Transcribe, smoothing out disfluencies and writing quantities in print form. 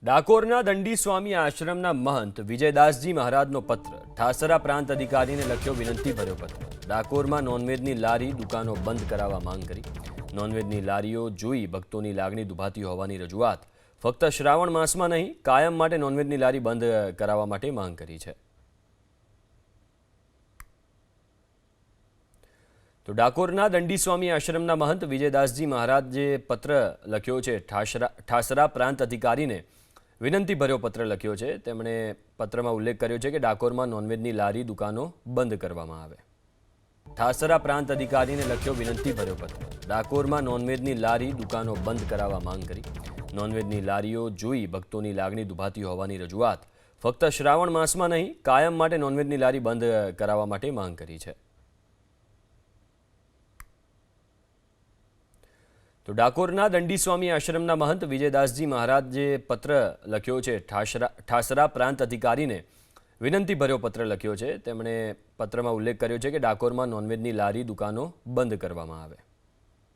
ડાકોરના દંડી સ્વામી આશ્રમના મહંત વિજયદાસજી મહારાજનો પત્ર ઠાસરા પ્રાંત અધિકારીને લખ્યો વિનંતીભર્યો પત્ર। ડાકોરમાં નોનવેજની લારી દુકાનો બંધ કરાવવા માંગ કરી। નોનવેજની લારીઓ જોઈ ભક્તોની લાગણી દુભાતી હોવાની રજૂઆત। ફક્ત શ્રાવણ માસમાં નહીં કાયમ માટે નોનવેજની લારી બંધ કરાવવા માટે માંગ કરી છે। તો ડાકોરના દંડી સ્વામી આશ્રમના મહંત વિજયદાસજી મહારાજે પત્ર લખ્યો છે। ઠાસરા પ્રાંત અધિકારીને વિનંતીભર્યો પત્ર લખ્યો છે। તેમણે પત્રમાં ઉલ્લેખ કર્યો છે કે ડાકોરમાં નોનવેજની લારી દુકાનો બંધ કરવામાં આવે। ઠાસરા પ્રાંત અધિકારીને લખ્યો વિનંતીભર્યો પત્ર। ડાકોરમાં નોનવેજની લારી દુકાનો બંધ કરાવવા માંગ કરી। નોનવેજની લારીઓ જોઈ ભક્તોની લાગણી દુભાતી હોવાની રજૂઆત। ફક્ત શ્રાવણ માસમાં નહીં કાયમ માટે નોનવેજની લારી બંધ કરાવવા માટે માંગ કરી છે। તો ડાકોરના દંડી સ્વામી આશ્રમના મહંત વિજયદાસજી મહારાજે પત્ર લખ્યો છે। ઠાસરા પ્રાંત અધિકારીને વિનંતીભર્યો પત્ર લખ્યો છે। તેમણે પત્રમાં ઉલ્લેખ કર્યો છે કે ડાકોરમાં નોનવેજની લારી દુકાનો બંધ કરવામાં આવે।